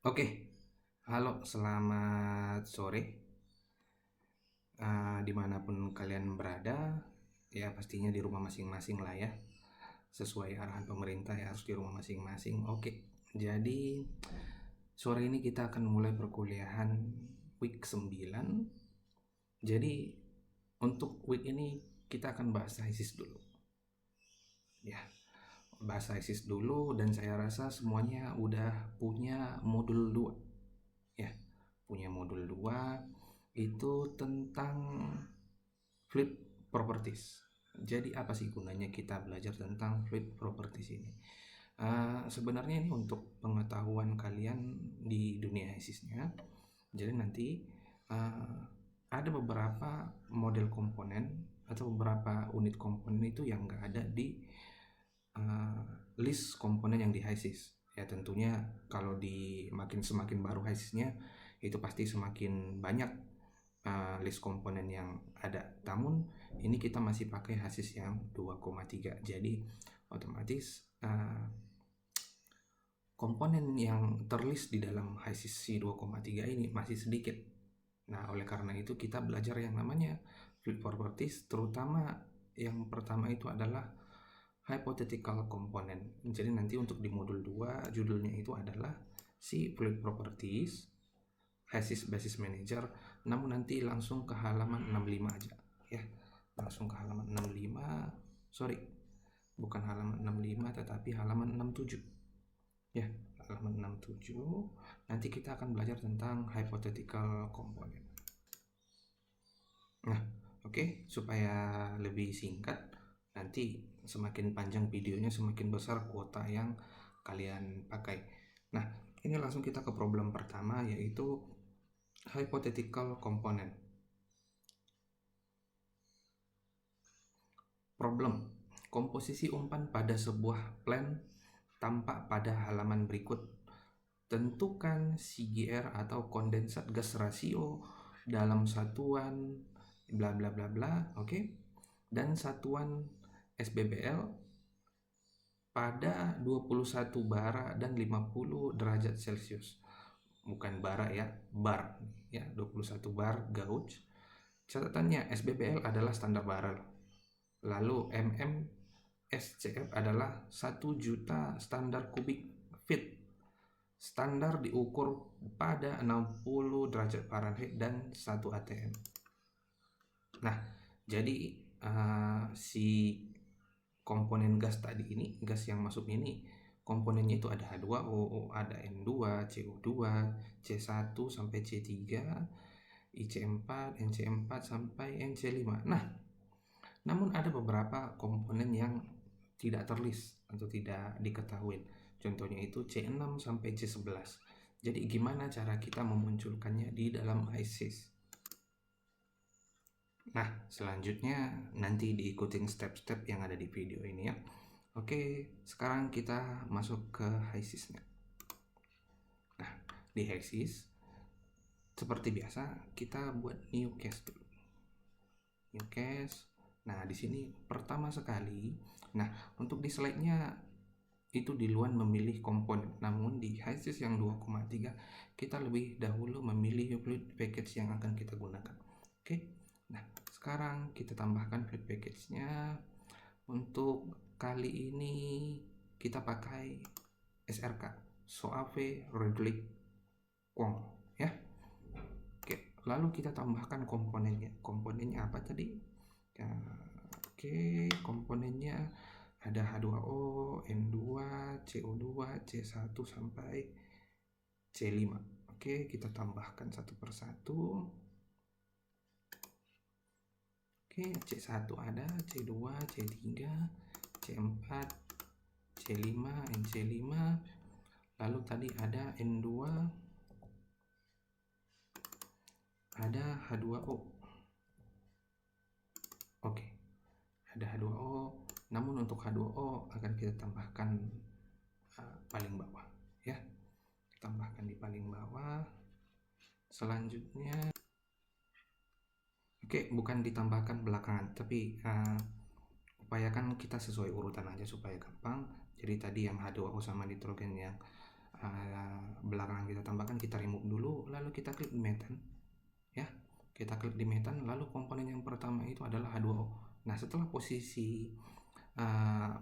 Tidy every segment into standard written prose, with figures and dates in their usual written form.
Oke, halo, selamat sore. Dimanapun kalian berada, ya pastinya di rumah masing-masing lah ya. Sesuai arahan pemerintah ya harus di rumah masing-masing. Oke, jadi sore ini kita akan mulai perkuliahan week 9. Jadi untuk week ini kita akan bahas ISIS dulu. Ya, bahas ISIS dulu dan saya rasa semuanya udah punya modul 2. Ya, punya modul 2 itu tentang fluid properties. Jadi apa sih gunanya kita belajar tentang fluid properties ini? Sebenarnya ini untuk pengetahuan kalian di dunia ISIS-nya. Jadi nanti uh, ada beberapa model komponen atau beberapa unit komponen itu yang nggak ada di uh, list komponen yang di HISIS. Ya tentunya kalau di semakin baru HISIS-nya itu pasti semakin banyak list komponen yang ada. Namun ini kita masih pakai HISIS yang 2,3. Jadi otomatis komponen yang terlist di dalam HISIS 2,3 ini masih sedikit. Nah, oleh karena itu kita belajar yang namanya fluid properties, terutama yang pertama itu adalah hypothetical component. Jadi nanti untuk di modul 2 judulnya itu adalah si fluid properties HISIS basis manager, namun nanti langsung ke halaman 65 aja ya. Langsung ke halaman 65. Sorry, bukan halaman 65 tetapi halaman 67 ya, halaman 67. Nanti kita akan belajar tentang hypothetical component. Nah, oke, supaya lebih singkat, nanti semakin panjang videonya semakin besar kuota yang kalian pakai. Nah, ini langsung kita ke problem pertama, yaitu hypothetical component. Problem: komposisi umpan pada sebuah plan tampak pada halaman berikut. Tentukan CGR atau condensate gas ratio dalam satuan bla bla bla bla, oke? Dan satuan SBBL pada 21 bara dan 50 derajat Celcius. Bukan bara ya, bar ya, 21 bar gauge. Catatannya, SBBL adalah standar barrel. Lalu SCF adalah 1 juta standar kubik feet. Standar diukur pada 60 derajat Fahrenheit dan 1 atm. Nah, jadi si komponen gas tadi ini, gas yang masuk ini, komponennya itu ada H2O, ada N2, CO2, C1 sampai C3, IC4, NC4 sampai NC5. Nah, namun ada beberapa komponen yang tidak terlist atau tidak diketahui. Contohnya itu C6 sampai C11. Jadi gimana cara kita memunculkannya di dalam ISIS? Nah, selanjutnya nanti diikutin step-step yang ada di video ini ya. Oke, sekarang kita masuk ke HISIS-nya. Nah, di HISIS seperti biasa kita buat new case dulu. New case. Nah, di sini pertama sekali, nah untuk di slide-nya itu duluan memilih komponen. Namun di HISIS yang 2,3 kita lebih dahulu memilih fluid package yang akan kita gunakan. Oke. Nah, sekarang kita tambahkan fluid package-nya. Untuk kali ini kita pakai SRK, Soave Redlick Kwong ya. Oke, lalu kita tambahkan komponennya. Komponennya apa tadi? Ya, oke, komponennya ada H2O, N2, CO2, C1 sampai C5. Oke, kita tambahkan satu persatu. Oke, C1 ada, C2, C3, C4, C5, NC5. Lalu tadi ada N2, ada H2O. Oke, ada H2O. Namun untuk H2O akan kita tambahkan paling bawah ya. Tambahkan di paling bawah. Selanjutnya, oke, bukan ditambahkan belakangan, tapi upayakan kita sesuai urutan aja supaya gampang. Jadi tadi yang H2O sama nitrogen yang belakangan kita tambahkan, kita remove dulu, lalu kita klik di metan ya. Kita klik di metan, lalu komponen yang pertama itu adalah H2O. Nah, setelah posisi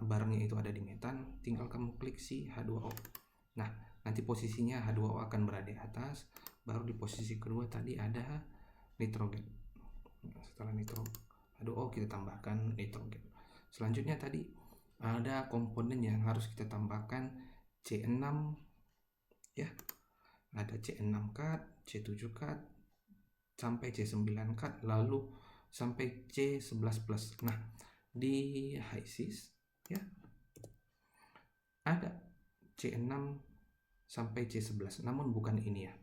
barnya itu ada di metan, tinggal kamu klik si H2O. Nah, nanti posisinya H2O akan berada di atas, baru di posisi kedua tadi ada nitrogen. Nah, setelah H2O kita tambahkan nitrogen. Selanjutnya tadi ada komponen yang harus kita tambahkan, C6 ya. Ada C6 cut, C7 cut, sampai C9 cut, lalu sampai C11 plus. Nah, di HISIS ya ada C6 sampai C11, namun bukan ini ya.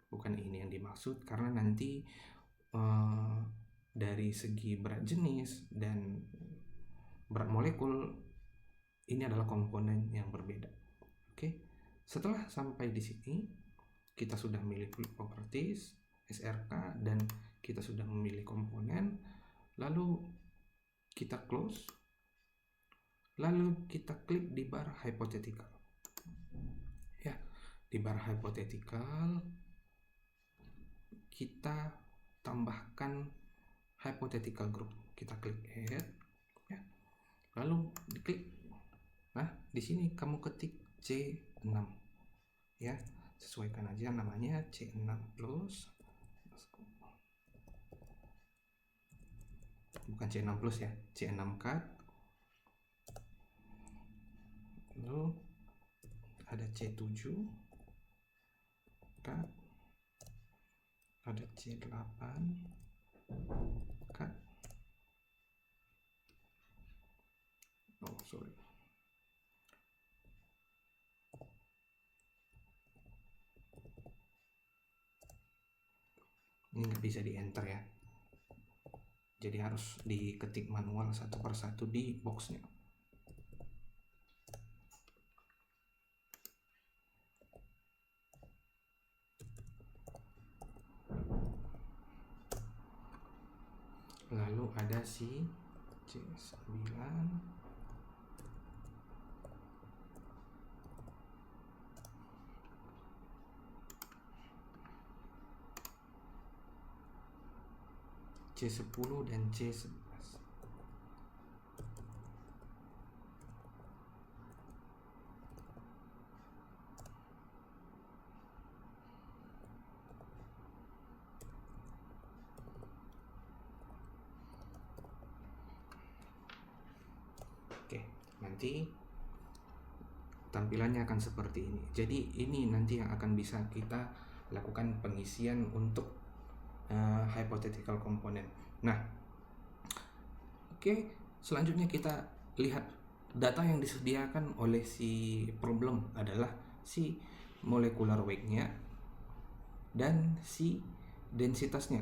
Bukan ini yang dimaksud, karena nanti dari segi berat jenis dan berat molekul ini adalah komponen yang berbeda. Oke. Setelah sampai di sini, kita sudah memilih fluid properties, SRK, dan kita sudah memilih komponen. Lalu kita close. Lalu kita klik di bar hypothetical. Ya, di bar hypothetical kita tambahkan hypothetical group. Kita klik add ya. Lalu diklik. Nah, di sini kamu ketik C6 ya. Sesuaikan aja namanya, C6 plus, bukan C6 plus ya, C6 cut. Lalu ada C7 cut, ada C8 cut. Oh sorry, ini nggak bisa di enter ya, jadi harus diketik manual satu persatu di boxnya. Lalu ada si C9 C10 dan C11. Oke, nanti tampilannya akan seperti ini. Jadi ini nanti yang akan bisa kita lakukan pengisian untuk hypothetical component. Nah, oke, selanjutnya kita lihat data yang disediakan oleh si problem adalah si molecular weight-nya dan si densitasnya.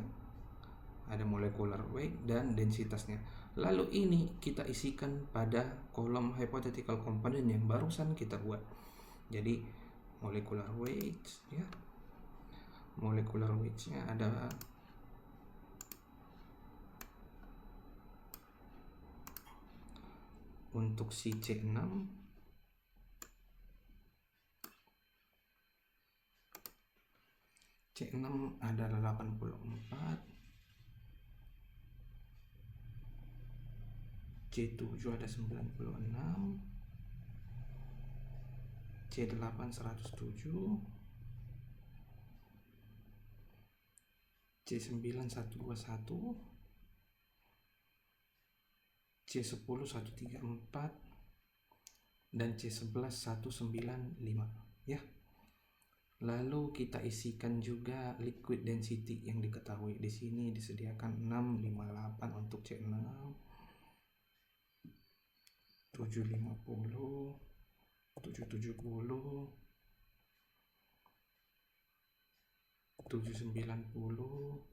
Ada molecular weight dan densitasnya. Lalu ini kita isikan pada kolom hypothetical component yang barusan kita buat. Jadi molecular weight ya. Molecular weight-nya ada untuk si C6 ada 84, C7 ada 96, C8 107, C9 121, C10 134, dan C11 195 ya. Lalu kita isikan juga liquid density yang diketahui. Di sini disediakan 658 untuk C6, 750, 770, 790,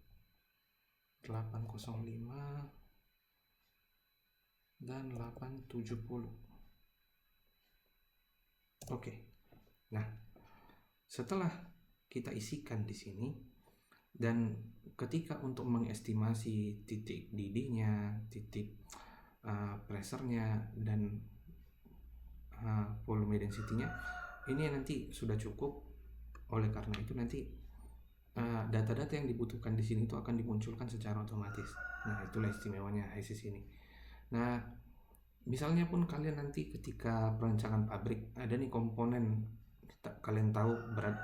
805, dan 870. Oke. Nah, setelah kita isikan di sini, dan ketika untuk mengestimasi titik didihnya, titik pressernya, dan volume density-nya, ini nanti sudah cukup. Oleh karena itu nanti data-data yang dibutuhkan di sini itu akan dimunculkan secara otomatis. Nah, itulah istimewanya HISIS ini. Nah, misalnya pun kalian nanti ketika perancangan pabrik ada nih komponen, kalian tahu berat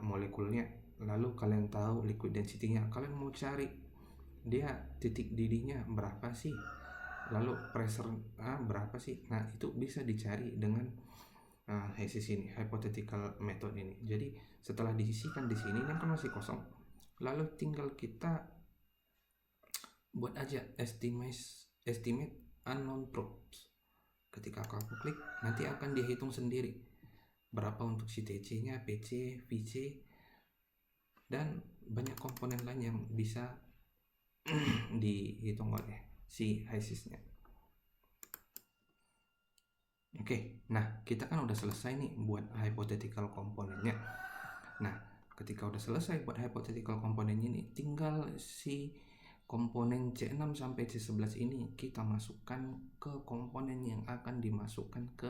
molekulnya, lalu kalian tahu liquid density-nya, kalian mau cari dia titik didihnya berapa sih, lalu pressure berapa sih. Nah, itu bisa dicari dengan HISIS ini, hypothetical method ini. Jadi setelah diisikan di sini, ini kan masih kosong, lalu tinggal kita buat aja estimate unknown probes. Ketika kamu klik, nanti akan dihitung sendiri berapa untuk si TC-nya, PC, VC, dan banyak komponen lain yang bisa dihitung oleh si HISIS-nya. Oke, nah kita kan udah selesai nih buat hypothetical komponennya. Nah, ketika udah selesai buat hypothetical komponennya nih, tinggal si komponen C6 sampai C11 ini kita masukkan ke komponen yang akan dimasukkan ke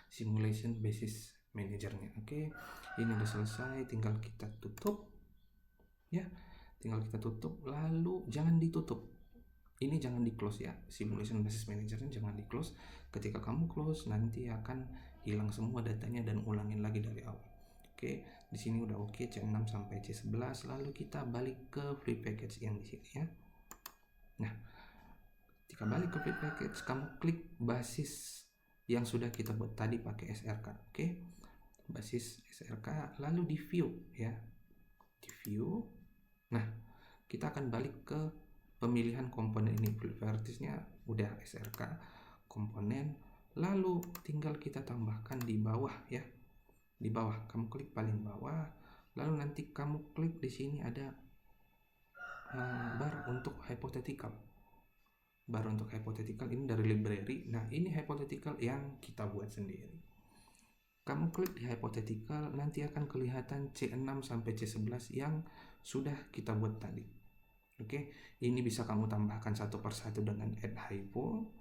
simulation basis managernya. Oke, ini udah selesai, tinggal kita tutup ya, tinggal kita tutup. Lalu jangan ditutup, ini jangan di close ya, simulation basis managernya jangan di close. Ketika kamu close nanti akan hilang semua datanya dan ulangin lagi dari awal. Oke, di sini udah oke, C6 sampai C11. Lalu kita balik ke free package yang di sini ya. Nah, ketika balik ke free package, kamu klik basis yang sudah kita buat tadi pakai SRK. Oke, basis SRK, lalu di view ya, di view. Nah, kita akan balik ke pemilihan komponen ini. Vertisnya udah SRK komponen, lalu tinggal kita tambahkan di bawah ya, di bawah kamu klik paling bawah, lalu nanti kamu klik di sini ada bar untuk hypothetical. Bar untuk hypothetical ini dari library. Nah, ini hypothetical yang kita buat sendiri. Kamu klik di hypothetical, nanti akan kelihatan C6 sampai C11 yang sudah kita buat tadi. Oke, ini bisa kamu tambahkan satu persatu dengan add hypo,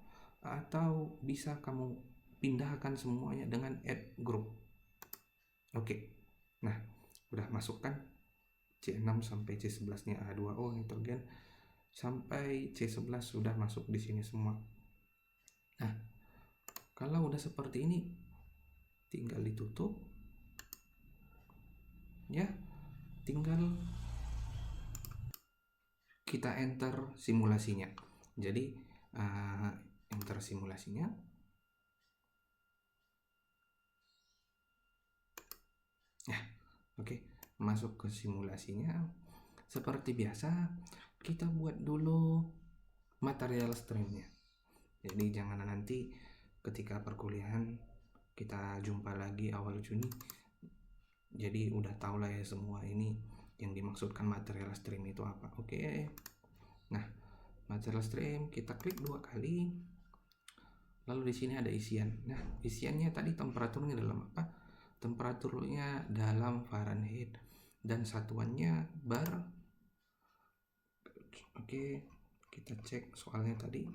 atau bisa kamu pindahkan semuanya dengan add group. Oke, nah udah masukkan C6 sampai C11 nya H2O nitrogen sampai C11 sudah masuk di sini semua. Nah, kalau udah seperti ini tinggal ditutup ya, tinggal kita enter simulasinya. Jadi enter simulasinya. Nah, oke, masuk ke simulasinya. Seperti biasa, kita buat dulu material streamnya. Jadi jangan nanti ketika perkuliahan kita jumpa lagi awal Juni, jadi udah tau lah ya semua ini yang dimaksudkan material stream itu apa. Oke, nah material stream kita klik 2 kali, lalu di sini ada isian. Nah, isiannya tadi temperaturnya dalam apa? Temperaturnya dalam Fahrenheit dan satuannya bar. Oke, kita cek soalnya tadi.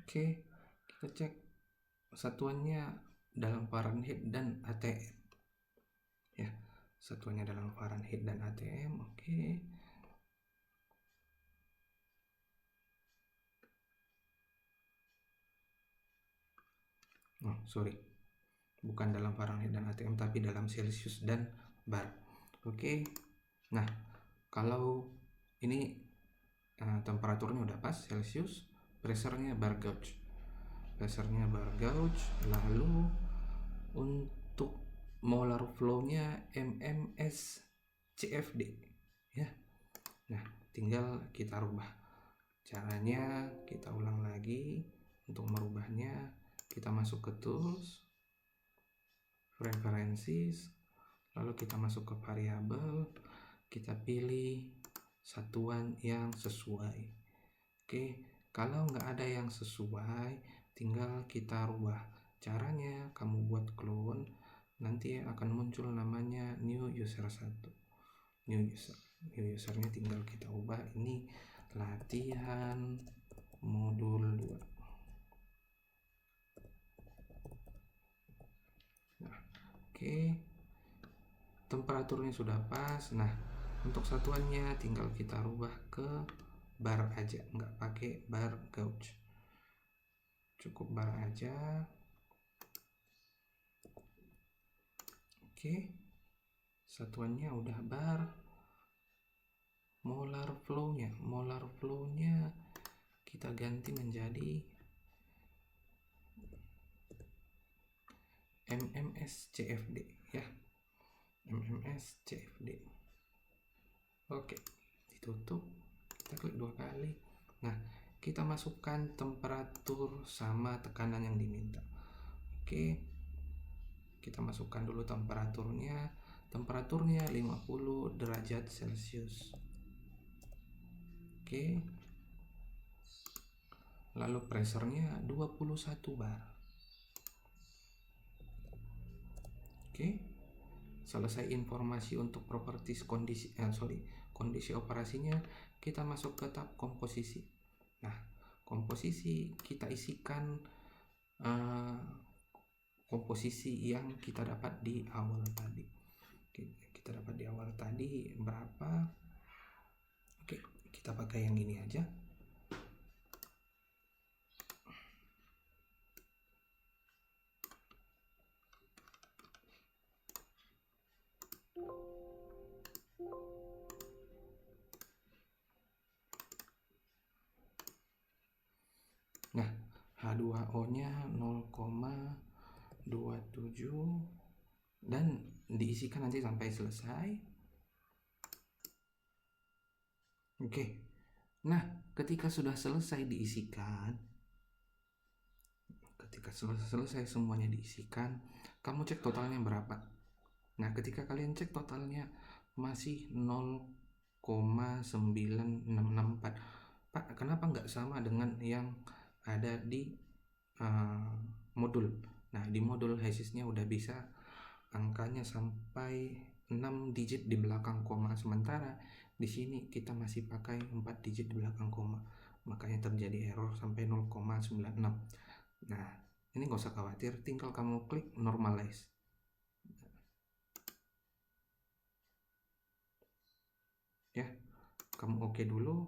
Oke, kita cek satuannya dalam Fahrenheit dan ATM ya, satuannya dalam Fahrenheit dan ATM. Oke, oh sorry, bukan dalam Fahrenheit dan ATM tapi dalam Celsius dan bar. Oke, nah kalau ini temperaturnya udah pas Celsius, pressure-nya bar gauge, lalu untuk molar flow-nya MMS CFD ya. Nah, tinggal kita rubah. Caranya kita ulang lagi. Untuk merubahnya kita masuk ke tools, preferences, lalu kita masuk ke variabel, kita pilih satuan yang sesuai. Oke, kalau nggak ada yang sesuai tinggal kita rubah. Caranya kamu buat clone, nanti akan muncul namanya new user 1, new usernya tinggal kita ubah ini latihan modul 2. Nah, oke. Temperaturnya sudah pas. Nah, untuk satuannya tinggal kita rubah ke bar aja, nggak pakai bar gauge, cukup bar aja. Oke, satuannya udah bar. Molar flow-nya kita ganti menjadi MMS CFD ya, MMS CFD. Oke, ditutup, kita klik 2 kali. Nah, kita masukkan temperatur sama tekanan yang diminta. Oke, kita masukkan dulu temperaturnya 50 derajat Celcius. Oke, lalu pressure-nya 21 bar. Oke, selesai informasi untuk properties kondisi operasinya, kita masuk ke tab komposisi. Nah, komposisi kita isikan komposisi yang kita dapat di awal tadi. Kita dapat di awal tadi berapa? Oke, kita pakai yang ini aja. Nah, H2O-nya 0,27 dan diisikan nanti sampai selesai. Oke. Nah, ketika sudah selesai diisikan, semuanya diisikan, kamu cek totalnya berapa. Nah, ketika kalian cek totalnya masih 0,9664. Pak, kenapa nggak sama dengan yang ada di modul? Nah, di modul HASIS-nya udah bisa angkanya sampai 6 digit di belakang koma, sementara di sini kita masih pakai 4 digit di belakang koma, makanya terjadi error sampai 0,96. Nah, ini nggak usah khawatir, tinggal kamu klik normalize. Ya, kamu oke dulu.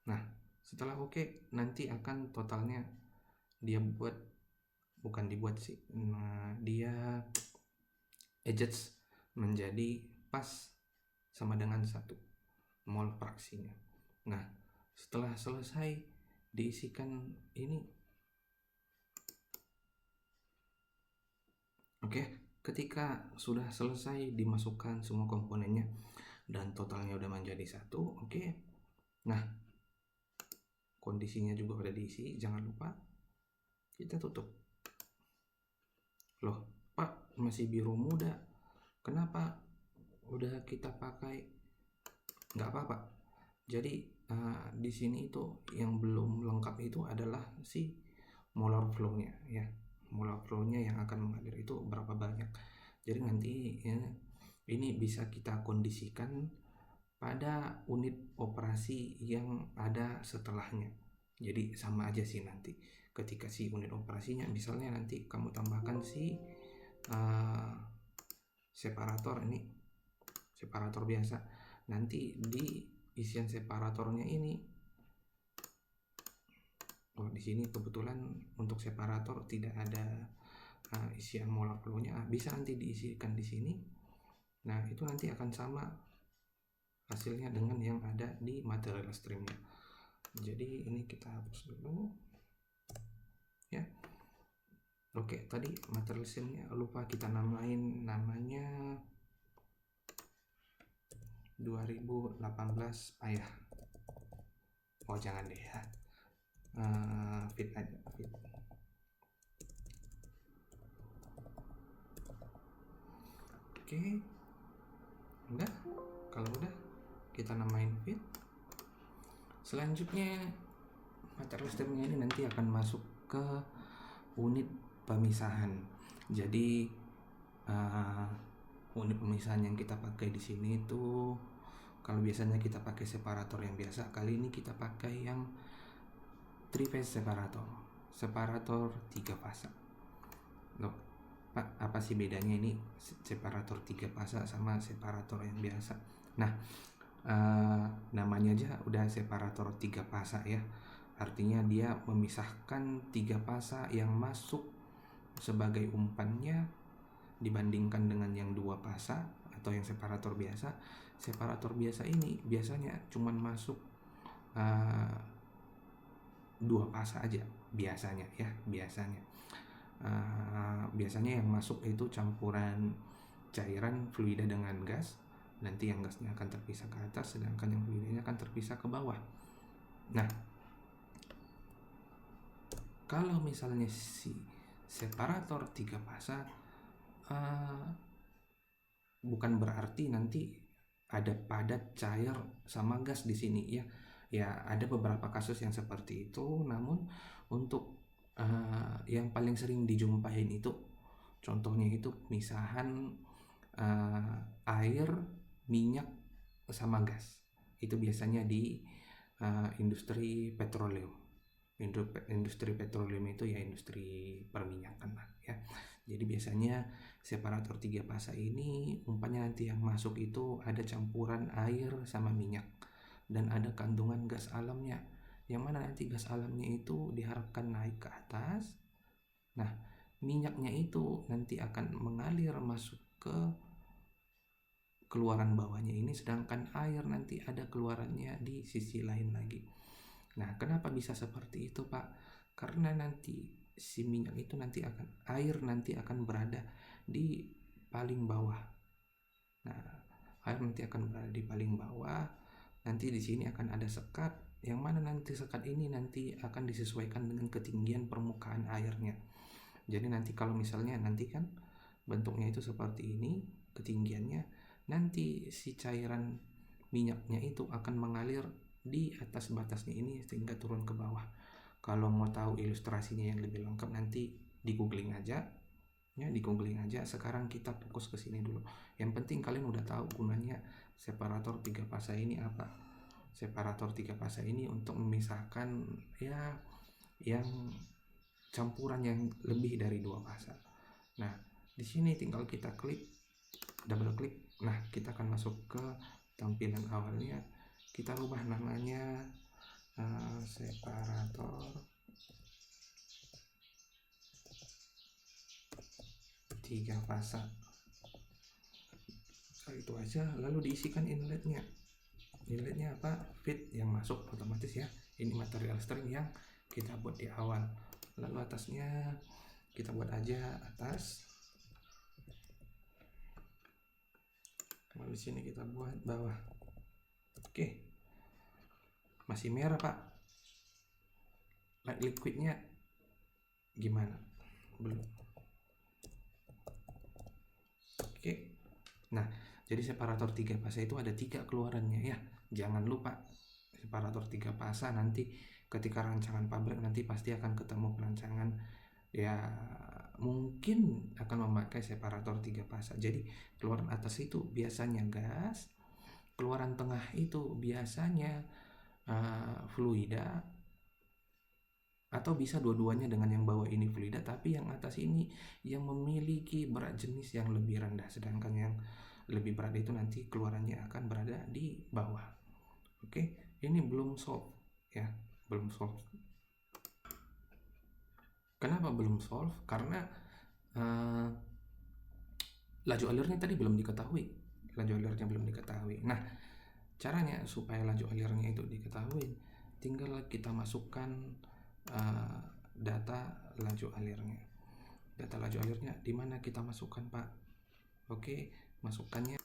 Nah, setelah oke, nanti akan totalnya dia dia adjust menjadi pas sama dengan 1 mol fraksinya. Nah, setelah selesai diisikan ini, oke, ketika sudah selesai dimasukkan semua komponennya dan totalnya udah menjadi 1, oke. Nah, kondisinya juga udah diisi, jangan lupa kita tutup. Loh, Pak, masih biru muda, kenapa? Udah kita pakai. Nggak apa-apa. Jadi di sini itu yang belum lengkap itu adalah si molar flow-nya ya. Molar flow-nya yang akan mengalir itu berapa banyak. Jadi nanti ya, ini bisa kita kondisikan pada unit operasi yang ada setelahnya. Jadi sama aja sih nanti. Ketika si unit operasinya, misalnya nanti kamu tambahkan si separator, ini separator biasa. Nanti di isian separatornya ini, di sini kebetulan untuk separator tidak ada isian molar flow-nya, bisa nanti diisikan di sini. Nah, itu nanti akan sama hasilnya dengan yang ada di material streamnya. Jadi ini kita hapus dulu ya. Oke, tadi material streamnya lupa kita namain, namanya 2018 payah. Oh, jangan deh ya, fit aja, fit. Oke, udah. Kalau udah, kita namain fit. Selanjutnya material streamnya ini nanti akan masuk ke unit pemisahan. Jadi unit pemisahan yang kita pakai di sini itu Kalau biasanya kita pakai separator yang biasa, kali ini kita pakai yang 3 phase separator 3 fasa. Loh, Pak, apa sih bedanya ini separator 3 fasa sama separator yang biasa? Nah, namanya aja udah separator 3 fasa ya. Artinya dia memisahkan 3 fasa yang masuk sebagai umpannya dibandingkan dengan yang 2 fasa atau yang separator biasa. Separator biasa ini biasanya cuman masuk 2 fasa aja biasanya ya, biasanya yang masuk itu campuran cairan fluida dengan gas. Nanti yang gasnya akan terpisah ke atas, sedangkan yang fluidanya akan terpisah ke bawah. Nah, kalau misalnya si separator 3 fasa, bukan berarti nanti ada padat cair sama gas di sini ya. Ya, ada beberapa kasus yang seperti itu, namun untuk yang paling sering dijumpain itu, contohnya itu pemisahan air, minyak sama gas. Itu biasanya di industri petroleum. Industri petroleum itu ya industri perminyakan lah ya. Jadi biasanya separator 3 fasa ini umpannya nanti yang masuk itu ada campuran air sama minyak dan ada kandungan gas alamnya, yang mana nanti gas alamnya itu diharapkan naik ke atas. Nah, minyaknya itu nanti akan mengalir masuk ke keluaran bawahnya ini, sedangkan air nanti ada keluarannya di sisi lain lagi. Nah, kenapa bisa seperti itu, Pak? Karena nanti si minyak itu air nanti akan berada di paling bawah. Nah, air nanti akan berada di paling bawah. Nanti di sini akan ada sekat, yang mana nanti sekat ini nanti akan disesuaikan dengan ketinggian permukaan airnya. Jadi nanti kalau misalnya nanti kan bentuknya itu seperti ini, ketinggiannya, nanti si cairan minyaknya itu akan mengalir di atas batasnya ini sehingga turun ke bawah. Kalau mau tahu ilustrasinya yang lebih lengkap nanti di googling aja ya, di googling aja. Sekarang kita fokus ke sini dulu. Yang penting kalian udah tahu gunanya separator 3 fasa ini apa. Separator 3 fasa ini untuk memisahkan ya yang campuran yang lebih dari 2 fasa. Nah, di sini tinggal kita double klik. Nah, kita akan masuk ke tampilan awalnya. Kita rubah namanya separator 3 fasa. Itu aja, lalu diisikan inletnya. Inletnya apa? Feed yang masuk otomatis ya. Ini material string yang kita buat di awal. Lalu atasnya kita buat aja atas. Lalu di sini kita buat bawah. Oke. Masih merah, Pak. Light liquidnya gimana? Belum. Oke. Nah, jadi separator 3 fasa itu ada 3 keluarannya ya. Jangan lupa separator 3 fasa nanti ketika rancangan pabrik nanti pasti akan ketemu perancangan ya, mungkin akan memakai separator 3 fasa. Jadi keluaran atas itu biasanya gas, keluaran tengah itu biasanya fluida, atau bisa dua-duanya dengan yang bawah ini fluida, tapi yang atas ini yang memiliki berat jenis yang lebih rendah, sedangkan yang lebih berat itu nanti keluarannya akan berada di bawah. Oke, ini belum solve ya, belum solve. Kenapa belum solve? Karena laju alirnya tadi belum diketahui. Nah, caranya supaya laju alirnya itu diketahui, tinggal kita masukkan data laju alirnya. Data laju alirnya di mana kita masukkan, Pak? Oke, masukkannya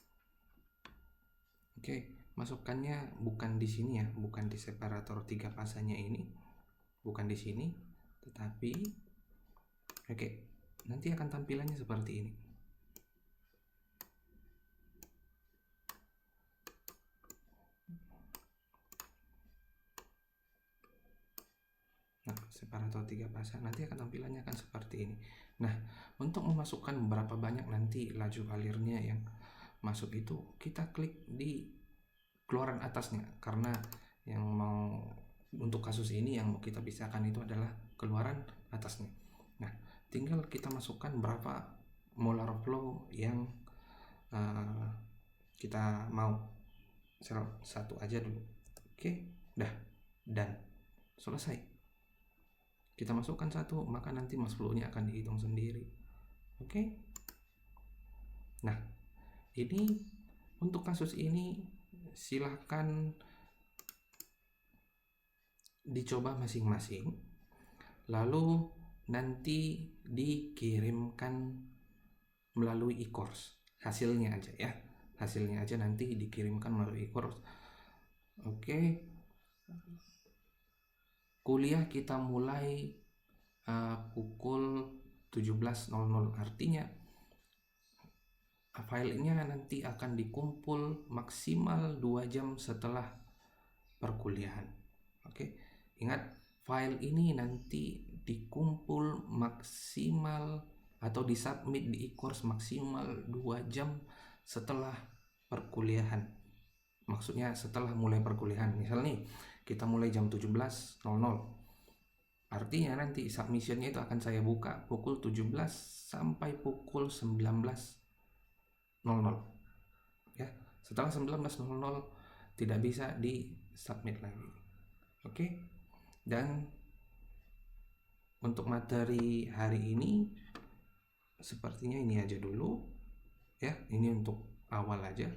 bukan di sini ya, bukan di separator 3 fasanya ini, bukan di sini, tetapi nanti akan tampilannya seperti ini. Nah, separator 3 fasa nanti akan tampilannya akan seperti ini. Nah, untuk memasukkan berapa banyak nanti laju alirnya yang masuk itu, kita klik di keluaran atasnya, karena yang mau untuk kasus ini yang mau kita pisahkan itu adalah keluaran atasnya. Nah, tinggal kita masukkan berapa molar flow yang kita mau. Sel satu aja dulu. Oke, dah, dan selesai. Kita masukkan satu, maka nanti mass flow-nya akan dihitung sendiri. Oke. Nah, ini untuk kasus ini silahkan dicoba masing-masing, lalu nanti dikirimkan melalui e-course hasilnya aja ya, hasilnya aja nanti dikirimkan melalui e-course. Oke, kuliah kita mulai pukul 17.00, artinya filenya nanti akan dikumpul maksimal 2 jam setelah perkuliahan. Oke, ingat, file ini nanti dikumpul maksimal atau disubmit di e-course maksimal 2 jam setelah perkuliahan. Maksudnya setelah mulai perkuliahan. Misal nih, kita mulai jam 17.00. Artinya nanti submissionnya itu akan saya buka pukul 17 sampai pukul 19.00. Ya, setelah 19.00 tidak bisa di submit lagi. Oke. Dan untuk materi hari ini sepertinya ini aja dulu ya. Ini untuk awal aja.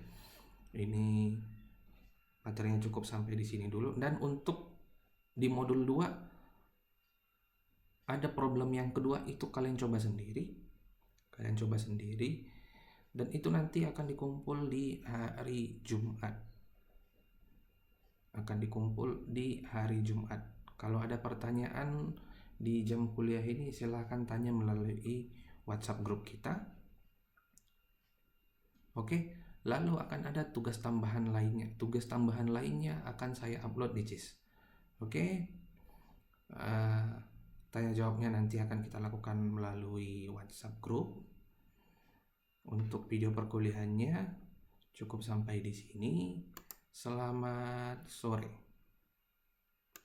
Ini materinya cukup sampai di sini dulu. Dan untuk di modul 2 ada problem yang kedua, itu kalian coba sendiri. Dan itu nanti akan dikumpul di hari Jumat. Kalau ada pertanyaan di jam kuliah ini, silahkan tanya melalui WhatsApp grup kita. Oke, lalu akan ada tugas tambahan lainnya. Tugas tambahan lainnya akan saya upload di CIS. Oke, tanya jawabnya nanti akan kita lakukan melalui WhatsApp grup. Untuk video perkuliahannya cukup sampai di sini. Selamat sore.